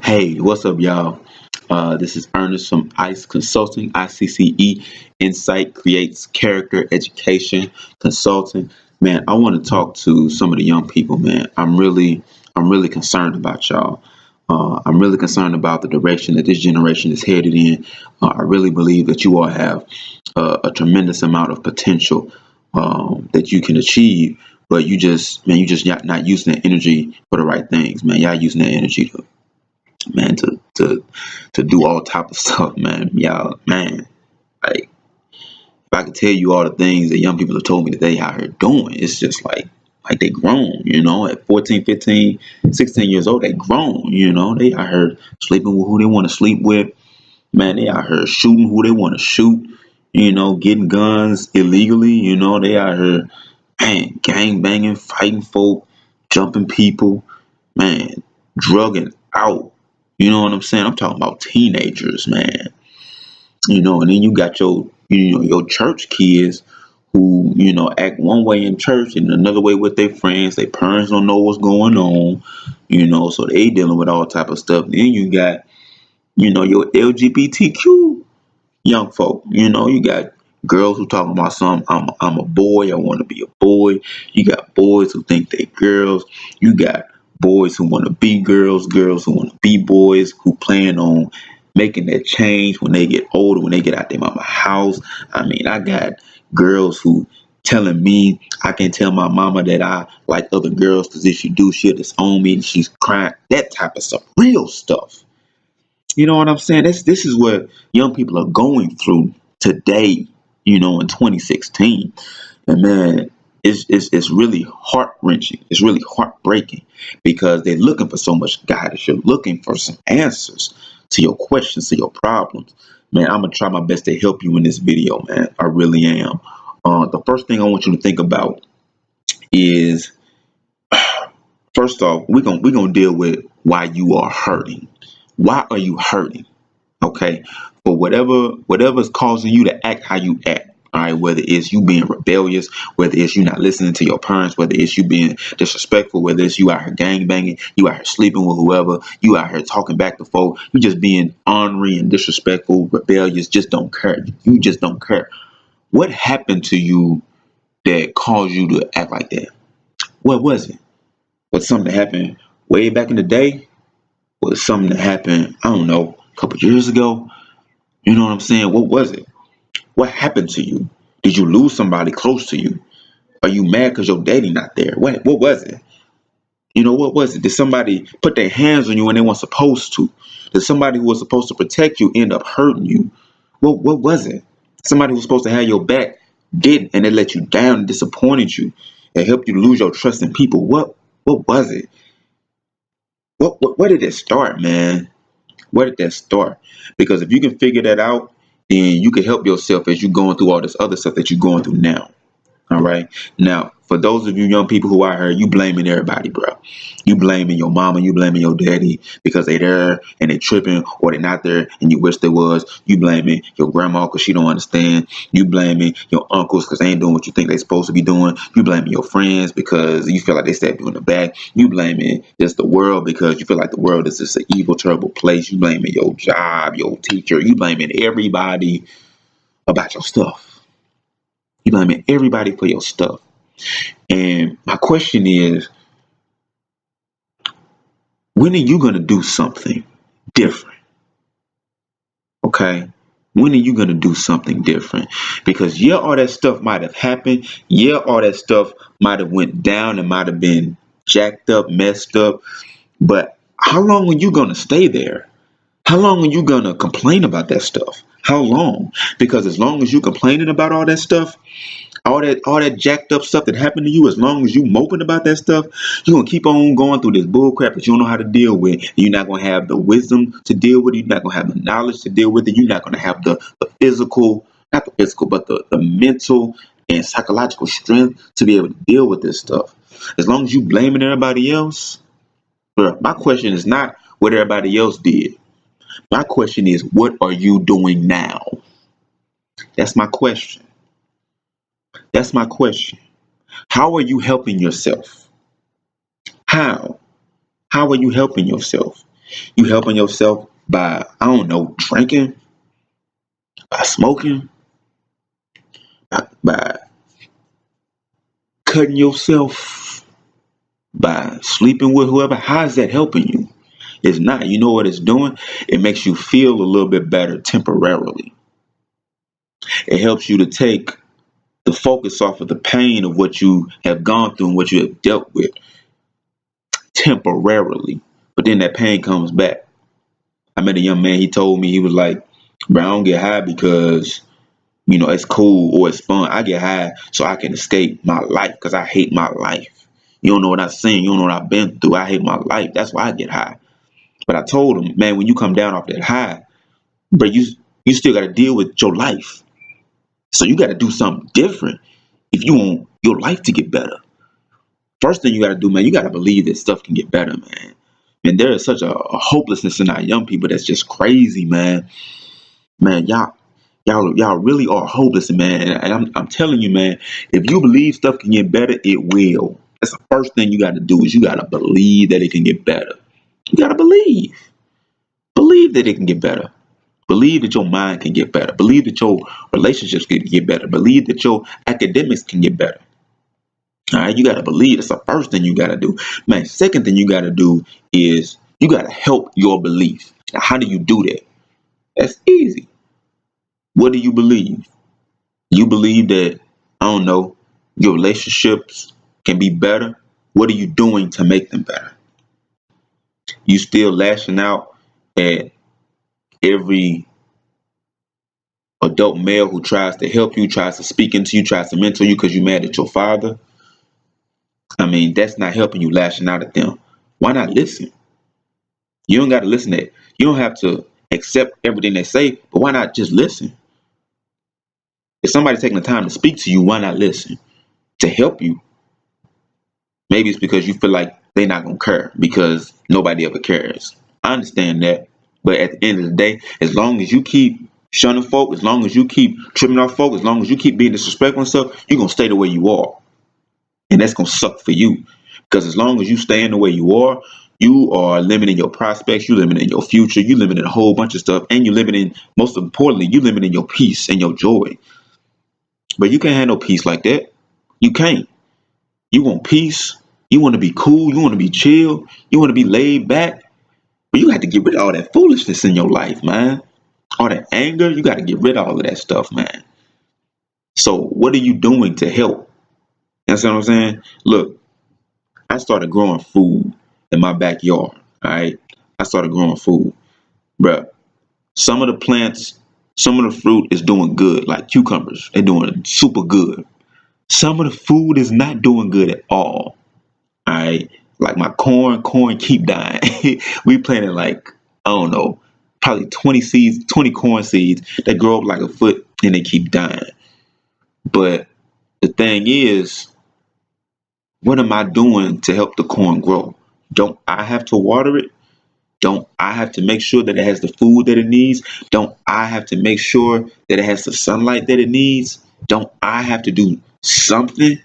Hey, what's up, y'all? This is Ernest from ICE Consulting, ICCE. Insight creates character education consulting. Man, I want to talk to some of the young people, man. I'm really concerned about y'all. I'm really concerned about the direction that this generation is headed in. I really believe that you all have a tremendous amount of potential that you can achieve, but you just not using that energy for the right things, man. Y'all using that energy man, to do all type of stuff, man. Y'all, man, like if I could tell you all the things that young people have told me that they out here doing, it's just like they grown, at 14, 15, 16 years old, they grown, they out here sleeping with who they want to sleep with, man. They out here shooting who they want to shoot, getting guns illegally, they out here, man, gang banging, fighting folk, jumping people, man, drugging out. You know what I'm saying? I'm talking about teenagers, man. And then you got your church kids who, act one way in church and another way with their friends. Their parents don't know what's going on, so they dealing with all type of stuff. Then you got, your LGBTQ young folk. You got girls who talking about I'm a boy, I want to be a boy. You got boys who think they girls. You got boys who want to be girls, girls who want to be boys, who plan on making that change when they get older, when they get out their mama house. I mean, I got girls who telling me I can tell my mama that I like other girls because if she do, she'll disown me and she's crying. That type of stuff. Real stuff. You know what I'm saying? This is what young people are going through today, in 2016. And man, it's really heart wrenching. It's really heartbreaking because they're looking for so much guidance. You're looking for some answers to your questions, to your problems. Man, I'm gonna try my best to help you in this video, man. I really am. The first thing I want you to think about is, first off, we're gonna deal with why you are hurting. Why are you hurting? Okay, for whatever's causing you to act how you act. All right, whether it's you being rebellious, whether it's you not listening to your parents, whether it's you being disrespectful, whether it's you out here gang banging, you out here sleeping with whoever, you out here talking back to folk, you just being ornery and disrespectful, rebellious, just don't care. You just don't care. What happened to you that caused you to act like that? What was it? Was something that happened way back in the day? Was something that happened, I don't know, a couple years ago? You know what I'm saying? What was it? What happened to you? Did you lose somebody close to you? Are you mad because your daddy not there? What was it? What was it? Did somebody put their hands on you when they weren't supposed to? Did somebody who was supposed to protect you end up hurting you? What was it? Somebody who was supposed to have your back didn't, and they let you down and disappointed you and helped you lose your trust in people. What was it? Where did it start, man? Where did that start? Because if you can figure that out, then you can help yourself as you're going through all this other stuff that you're going through now. All right. Now, for those of you young people who out here, you blaming everybody, bro. You blaming your mama, you blaming your daddy because they there and they tripping, or they not there and you wish they was. You blaming your grandma because she don't understand. You blaming your uncles because they ain't doing what you think they supposed to be doing. You blaming your friends because you feel like they stabbed you in the back. You blaming just the world because you feel like the world is just an evil, terrible place. You blaming your job, your teacher. You blaming everybody about your stuff. You blaming everybody for your stuff. And my question is, when are you going to do something different? Okay? When are you going to do something different? Because yeah, all that stuff might have happened. Yeah, all that stuff might have went down and might have been jacked up, messed up. But how long are you going to stay there? How long are you going to complain about that stuff? How long? Because as long as you complaining about all that stuff, all that jacked up stuff that happened to you, as long as you moping about that stuff, you're gonna keep on going through this bull crap that you don't know how to deal with. You're not gonna have the wisdom to deal with it, you're not gonna have the knowledge to deal with it, you're not gonna have the physical, not the physical, but the mental and psychological strength to be able to deal with this stuff. As long as you blaming everybody else, bro, my question is not what everybody else did. My question is, what are you doing now? That's my question. That's my question. How are you helping yourself? How? How are you helping yourself? You helping yourself by, I don't know, drinking, by smoking, by cutting yourself, by sleeping with whoever. How is that helping you? It's not. You know what it's doing? It makes you feel a little bit better temporarily. It helps you to take the focus off of the pain of what you have gone through and what you have dealt with temporarily. But then that pain comes back. I met a young man, he told me, he was like, bro, I don't get high because, it's cool or it's fun. I get high so I can escape my life because I hate my life. You don't know what I've seen. You don't know what I've been through. I hate my life. That's why I get high. But I told him, man, when you come down off that high, bro, you still got to deal with your life. So you got to do something different if you want your life to get better. First thing you got to do, man, you got to believe that stuff can get better, man. And there is such a hopelessness in our young people that's just crazy, man. Man, y'all really are hopeless, man. And I'm telling you, man, if you believe stuff can get better, it will. That's the first thing you got to do is you got to believe that it can get better. You got to believe. Believe that it can get better. Believe that your mind can get better. Believe that your relationships can get better. Believe that your academics can get better. All right, you got to believe. That's the first thing you got to do. Man, second thing you got to do is you got to help your belief. Now, how do you do that? That's easy. What do you believe? You believe that, I don't know, your relationships can be better. What are you doing to make them better? You still lashing out at every adult male who tries to help you, tries to speak into you, tries to mentor you because you're mad at your father. I mean, that's not helping you, lashing out at them. Why not listen? You don't got to listen to it. You don't have to accept everything they say, but why not just listen? If somebody's taking the time to speak to you, why not listen? To help you. Maybe it's because you feel like they're not going to care because nobody ever cares. I understand that. But at the end of the day, as long as you keep shunning folk, as long as you keep tripping off folk, as long as you keep being disrespectful and stuff, you're going to stay the way you are. And that's going to suck for you. Because as long as you staying the way you are limiting your prospects, you limiting your future, you limiting a whole bunch of stuff, and you limiting, most importantly, you limiting your peace and your joy. But you can't have no peace like that. You can't. You want peace. You want to be cool. You want to be chill. You want to be laid back. But you got to get rid of all that foolishness in your life, man. All that anger, you got to get rid of all of that stuff, man. So what are you doing to help? You know what I'm saying? Look, I started growing food in my backyard, all right? I started growing food. Bruh, some of the plants, some of the fruit is doing good, like cucumbers. They're doing super good. Some of the food is not doing good at all. All right. Like my corn keep dying. We planted like, I don't know, probably 20 seeds, 20 corn seeds that grow up like a foot and they keep dying. But the thing is, what am I doing to help the corn grow? Don't I have to water it? Don't I have to make sure that it has the food that it needs? Don't I have to make sure that it has the sunlight that it needs? Don't I have to do something?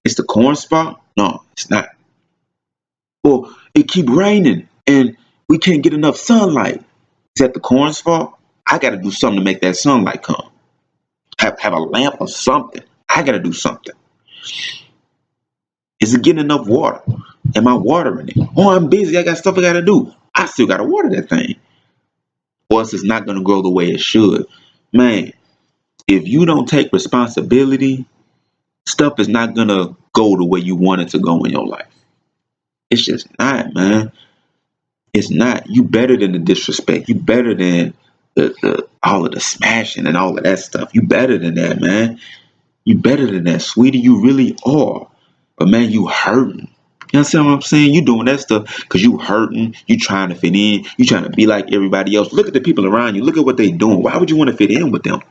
It's the corn spot? No, it's not. Or it keep raining and we can't get enough sunlight. Is that the corn's fault? I got to do something to make that sunlight come. Have a lamp or something. I got to do something. Is it getting enough water? Am I watering it? Oh, I'm busy. I got stuff I got to do. I still got to water that thing. Or else it's not going to grow the way it should. Man, if you don't take responsibility, stuff is not going to go the way you want it to go in your life. It's just not, man. It's not. You better than the disrespect. You better than the all of the smashing and all of that stuff. You better than that, man. You better than that, sweetie. You really are. But man, you hurting. You understand what I'm saying? You doing that stuff because you hurting. You trying to fit in. You trying to be like everybody else. Look at the people around you. Look at what they doing. Why would you want to fit in with them?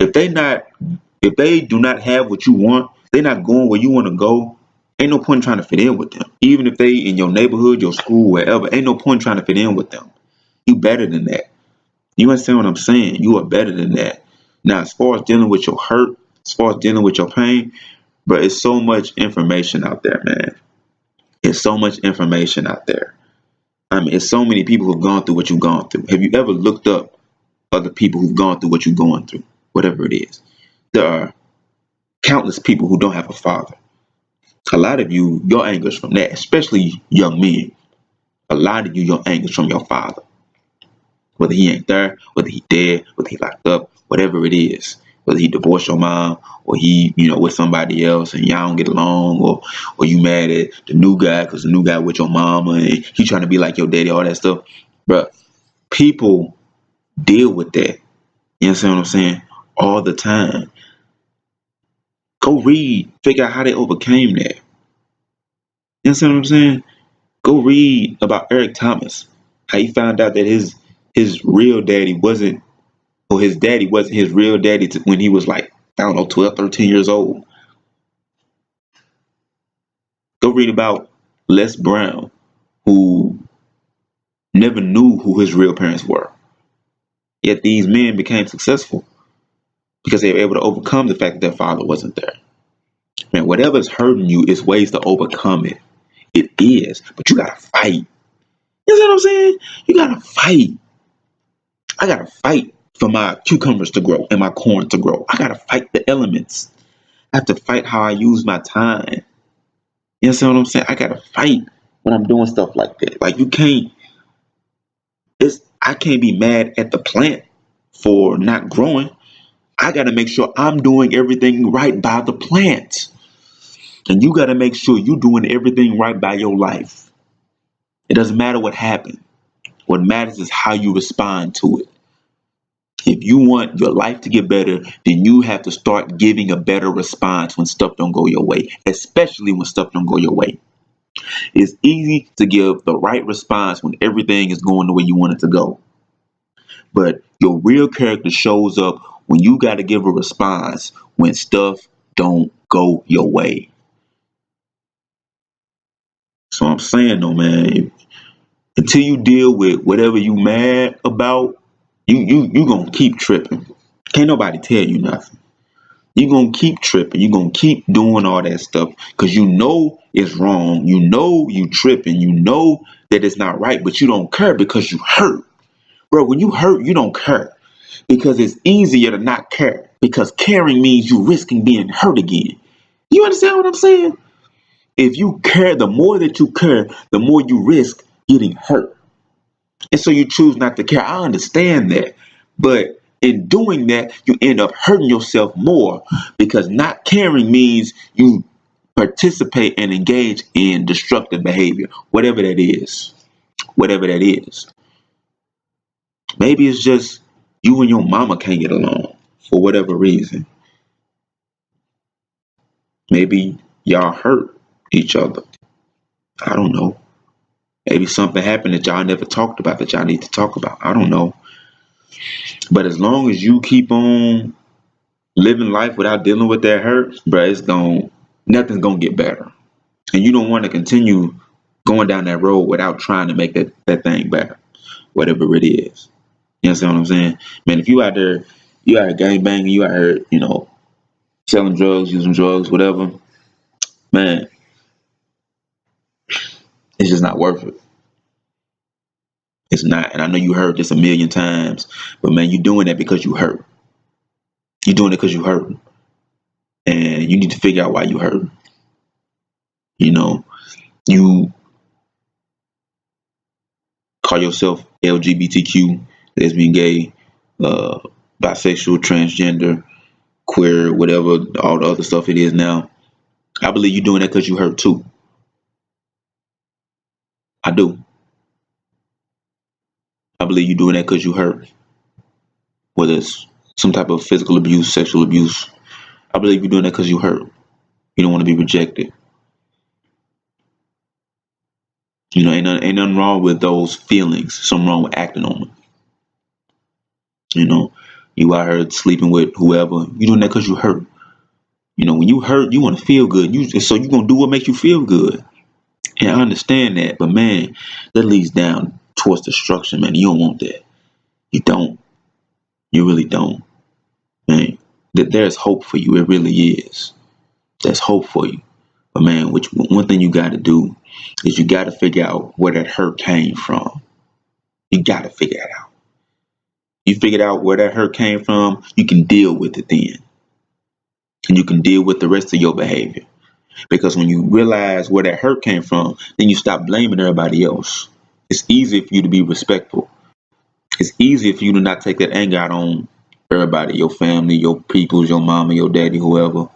If they do not have what you want, they're not going where you want to go. Ain't no point in trying to fit in with them. Even if they in your neighborhood, your school, wherever, ain't no point in trying to fit in with them. You better than that. You understand what I'm saying? You are better than that. Now, as far as dealing with your hurt, as far as dealing with your pain, but it's so much information out there, man. It's so much information out there. I mean, it's so many people who've gone through what you've gone through. Have you ever looked up other people who've gone through what you're going through? Whatever it is. There are countless people who don't have a father. A lot of you, your anger is from that, especially young men. A lot of you, your anger is from your father. Whether he ain't there, whether he dead, whether he locked up, whatever it is. Whether he divorced your mom or he, with somebody else and y'all don't get along, or you mad at the new guy because the new guy with your mama and he trying to be like your daddy, all that stuff. Bruh, people deal with that. You understand what I'm saying? All the time. Go read, figure out how they overcame that. You understand what I'm saying? Go read about Eric Thomas. How he found out that his real daddy wasn't, or his daddy wasn't his real daddy when he was like, I don't know, 12, 13 years old. Go read about Les Brown, who never knew who his real parents were. Yet these men became successful because they were able to overcome the fact that their father wasn't there. Man, whatever's hurting you is ways to overcome it. It is, but you gotta fight. You know what I'm saying? You gotta fight. I gotta fight for my cucumbers to grow and my corn to grow. I gotta fight the elements. I have to fight how I use my time. You know what I'm saying? I gotta fight when I'm doing stuff like that. Like I can't be mad at the plant for not growing. I gotta make sure I'm doing everything right by the plant. And you gotta make sure you're doing everything right by your life. It doesn't matter what happened. What matters is how you respond to it. If you want your life to get better, then you have to start giving a better response when stuff don't go your way, especially when stuff don't go your way. It's easy to give the right response when everything is going the way you want it to go. But your real character shows up when you got to give a response when stuff don't go your way. So I'm saying though, man, until you deal with whatever you mad about, you gonna keep tripping. Can't nobody tell you nothing. You gonna keep tripping. You gonna keep doing all that stuff because you know it's wrong. You know you tripping. You know that it's not right, but you don't care because you hurt. Bro, when you hurt, you don't care because it's easier to not care because caring means you risking being hurt again. You understand what I'm saying? If you care, the more that you care, the more you risk getting hurt. And so you choose not to care. I understand that. But in doing that, you end up hurting yourself more because not caring means you participate and engage in destructive behavior, whatever that is. Whatever that is. Maybe it's just you and your mama can't get along for whatever reason. Maybe y'all hurt each other. I don't know. Maybe something happened that y'all never talked about that y'all need to talk about. I don't know. But as long as you keep on living life without dealing with that hurt, bro, nothing's gonna get better. And you don't want to continue going down that road without trying to make that thing better, whatever it is. You understand what I'm saying? Man, if you out there gang banging, you out here, selling drugs, using drugs, whatever, man, it's just not worth it. It's not. And I know you heard this a million times, but man, you're doing that because you hurt. You're doing it because you hurt. And you need to figure out why you hurt. You call yourself LGBTQ, lesbian, gay, bisexual, transgender, queer, whatever, all the other stuff it is now. I believe you're doing that because you hurt too. I do. I believe you're doing that because you hurt. Whether it's some type of physical abuse, sexual abuse, I believe you're doing that because you hurt. You don't want to be rejected. Ain't nothing wrong with those feelings. Something wrong with acting on them. You out here sleeping with whoever. You doing that because you hurt. When you hurt, you want to feel good. So you're going to do what makes you feel good. And I understand that. But, man, that leads down towards destruction, man. You don't want that. You don't. You really don't. Man, there's hope for you. It really is. There's hope for you. But man, which one thing you got to do is you got to figure out where that hurt came from. You got to figure it out. You figured out where that hurt came from, you can deal with it then. And you can deal with the rest of your behavior. Because when you realize where that hurt came from, then you stop blaming everybody else. It's easy for you to be respectful. It's easy for you to not take that anger out on everybody, your family, your peoples, your mama, your daddy, whoever.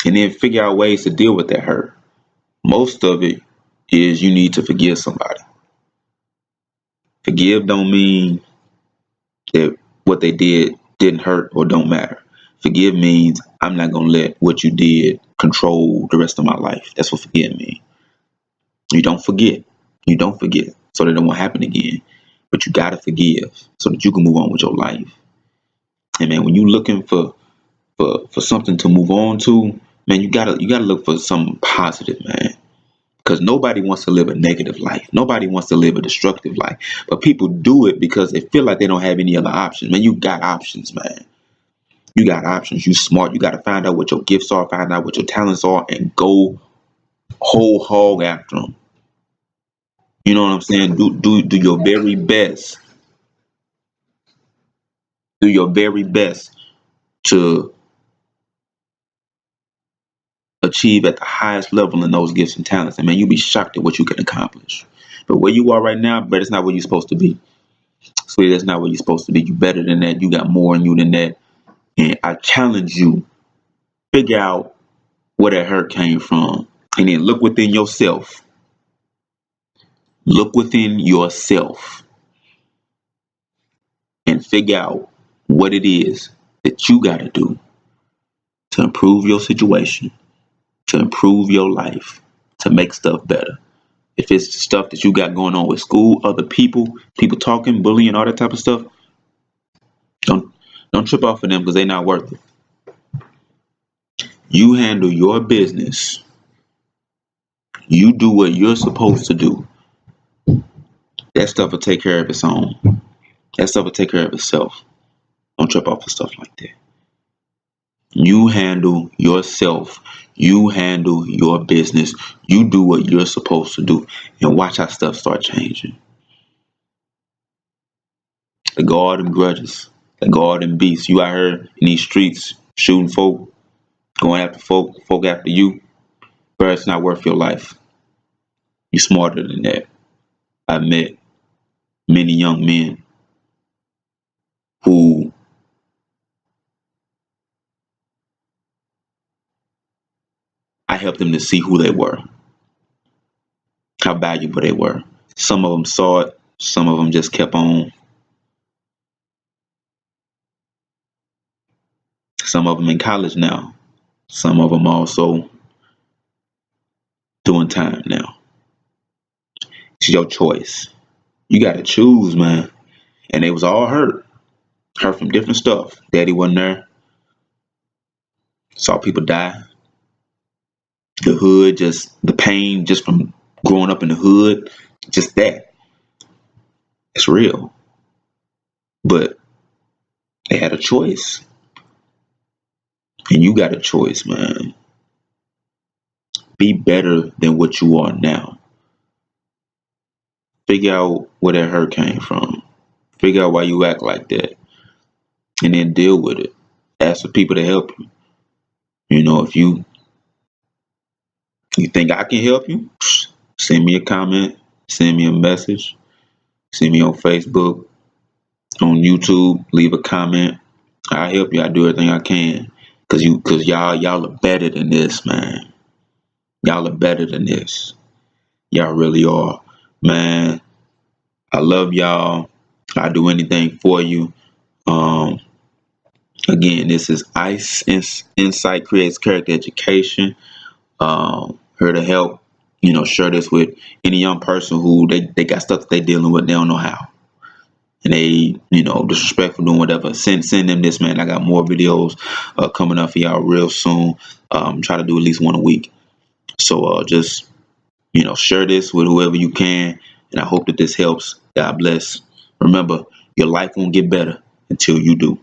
And then figure out ways to deal with that hurt. Most of it is you need to forgive somebody. Forgive don't mean that what they didn't hurt or don't matter. Forgive means I'm not going to let what you did control the rest of my life. That's what forgive means. You don't forget. You don't forget so that it won't happen again. But you got to forgive so that you can move on with your life. And man, when you're looking for something to move on to, man, you gotta look for something positive, man. Because nobody wants to live a negative life. Nobody wants to live a destructive life. But people do it because they feel like they don't have any other options. Man, you got options, man. You got options. You smart. You got to find out what your gifts are, find out what your talents are, and go whole hog after them. You know what I'm saying? Do your very best. Do your very best to achieve at the highest level in those gifts and talents. And man, you'll be shocked at what you can accomplish. But where you are right now, but it's not where you're supposed to be. Sweetie, that's not where you're supposed to be. You better than that. You got more in you than that. And I challenge you, figure out where that hurt came from. And then look within yourself. Look within yourself and figure out what it is that you got to do to improve your situation, to improve your life, to make stuff better. If it's stuff that you got going on with school, other people talking, bullying, all that type of stuff, don't trip off of them because they're not worth it. You handle your business. You do what you're supposed to do. That stuff will take care of its own. That stuff will take care of itself. Don't trip off of stuff like that. You handle yourself. You handle your business. You do what you're supposed to do. And watch how stuff start changing. The garden grudges. The garden beasts. You out here in these streets shooting folk, going after folk after you. Bro, it's not worth your life. You're smarter than that. I've met many young men who I helped them to see who they were, how valuable they were. Some of them saw it. Some of them just kept on. Some of them in college now. Some of them also doing time now. It's your choice. You got to choose, man. And they was all hurt. Hurt from different stuff. Daddy wasn't there. Saw people die. The hood, just the pain just from growing up in the hood. Just that. It's real. But they had a choice. And you got a choice, man. Be better than what you are now. Figure out where that hurt came from. Figure out why you act like that. And then deal with it. Ask for people to help you. You know, if you think I can help you, send me a comment, send me a message, send me on Facebook, on YouTube, leave a comment. I'll help you. I do everything I can. Cause y'all are better than this, man. Y'all are better than this. Y'all really are. Man, I love y'all. I do anything for you. Again, this is ICE Insight Creates Character Education. Here to help, share this with any young person who they got stuff that they dealing with, they don't know how. And they, disrespectful, doing whatever. Send them this, man. I got more videos coming up for y'all real soon. Try to do at least one a week. So just, share this with whoever you can. And I hope that this helps. God bless. Remember, your life won't get better until you do.